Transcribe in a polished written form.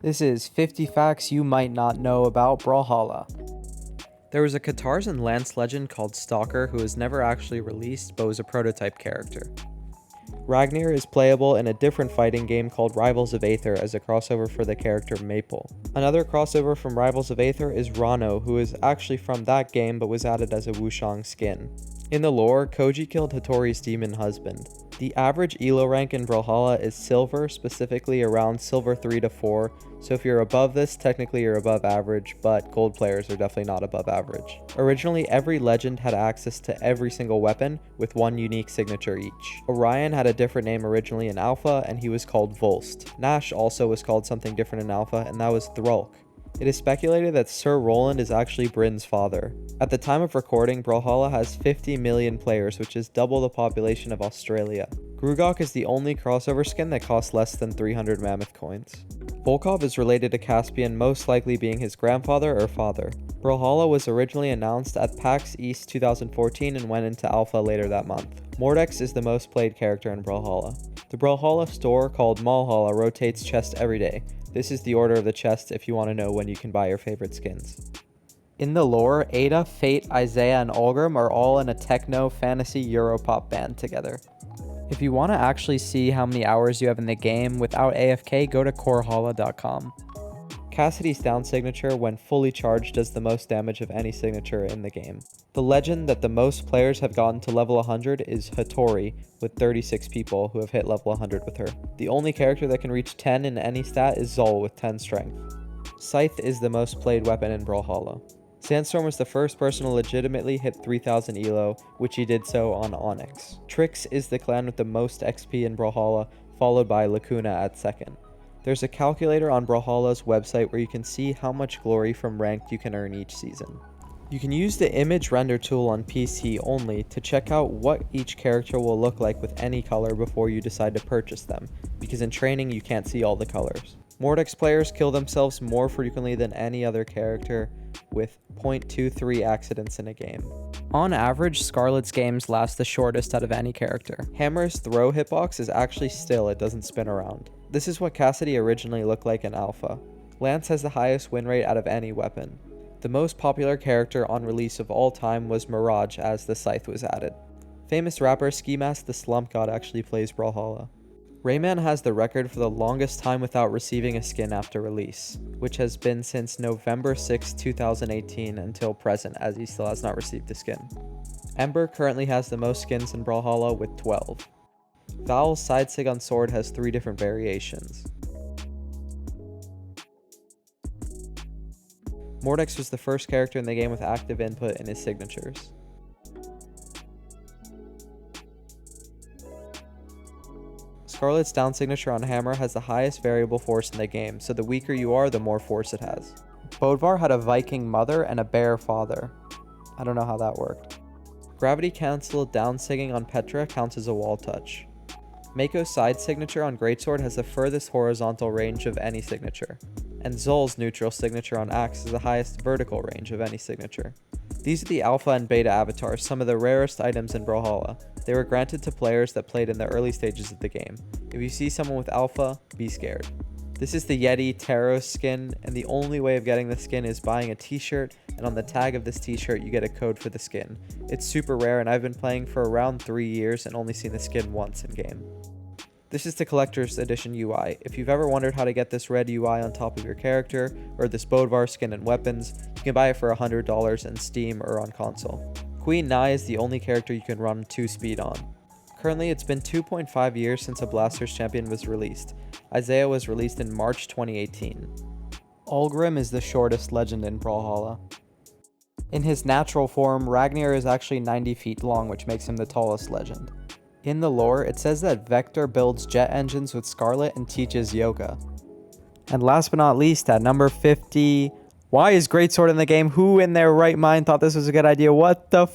This is 50 facts you might not know about Brawlhalla. There was a Katars and Lance legend called Stalker who was never actually released but was a prototype character. Ragnar is playable in a different fighting game called Rivals of Aether as a crossover for the character Maple. Another crossover from Rivals of Aether is Rano, who is actually from that game but was added as a Wushang skin. In the lore, Koji killed Hattori's demon husband. The average Elo rank in Brawlhalla is silver, specifically around silver 3 to 4, so if you're above this, technically you're above average, but gold players are definitely not above average. Originally, every legend had access to every single weapon, with one unique signature each. Orion had a different name originally in Alpha, and he was called Volst. Nash also was called something different in Alpha, and that was Thrulk. It is speculated that Sir Roland is actually Bryn's father. At the time of recording, Brawlhalla has 50 million players, which is double the population of Australia. Grugok is the only crossover skin that costs less than 300 mammoth coins. Volkov is related to Caspian, most likely being his grandfather or father. Brawlhalla was originally announced at PAX East 2014 and went into alpha later that month. Mordex is the most played character in Brawlhalla. The Brawlhalla store called Brawlhalla rotates chests every day. This is the order of the chest if you want to know when you can buy your favorite skins. In the lore, Ada, Fate, Isaiah, and Olgrim are all in a techno fantasy Europop band together. If you want to actually see how many hours you have in the game without AFK, go to corehalla.com. Cassidy's down signature, when fully charged, does the most damage of any signature in the game. The legend that the most players have gotten to level 100 is Hattori, with 36 people who have hit level 100 with her. The only character that can reach 10 in any stat is Zol with 10 strength. Scythe is the most played weapon in Brawlhalla. Sandstorm was the first person to legitimately hit 3000 Elo, which he did so on Onyx. Trix is the clan with the most XP in Brawlhalla, followed by Lacuna at second. There's a calculator on Brawlhalla's website where you can see how much glory from ranked you can earn each season. You can use the image render tool on PC only to check out what each character will look like with any color before you decide to purchase them, because in training you can't see all the colors. Mordex players kill themselves more frequently than any other character, with 0.23 accidents in a game. On average, Scarlet's games last the shortest out of any character. Hammer's throw hitbox is actually still, it doesn't spin around. This is what Cassidy originally looked like in Alpha. Lance has the highest win rate out of any weapon. The most popular character on release of all time was Mirage as the Scythe was added. Famous rapper Ski Mask the Slump God actually plays Brawlhalla. Rayman has the record for the longest time without receiving a skin after release, which has been since November 6, 2018 until present, as he still has not received a skin. Ember currently has the most skins in Brawlhalla with 12. Val's side sig on sword has 3 different variations. Mordex was the first character in the game with active input in his signatures. Scarlet's down signature on Hammer has the highest variable force in the game, so the weaker you are, the more force it has. Bodvar had a Viking mother and a bear father. I don't know how that worked. Gravity cancel down sigging on Petra counts as a wall touch. Mako's side signature on Greatsword has the furthest horizontal range of any signature, and Zol's neutral signature on Axe has the highest vertical range of any signature. These are the alpha and beta avatars, some of the rarest items in Brawlhalla. They were granted to players that played in the early stages of the game. If you see someone with alpha, be scared. This is the Yeti Taros skin, and the only way of getting the skin is buying a t-shirt, and on the tag of this t-shirt you get a code for the skin. It's super rare, and I've been playing for around 3 years and only seen the skin once in game. This is the collector's edition UI. If you've ever wondered how to get this red UI on top of your character, or this Bodvar skin and weapons, you can buy it for $100 in Steam or on console. Queen Nai is the only character you can run 2 speed on. Currently, it's been 2.5 years since a Blasters champion was released. Isaiah was released in March 2018. Olgrim is the shortest legend in Brawlhalla. In his natural form, Ragnar is actually 90 feet long, which makes him the tallest legend. In the lore, it says that Vector builds jet engines with Scarlet and teaches yoga. And last but not least, at number 50, why is Greatsword in the game? Who in their right mind thought this was a good idea? What the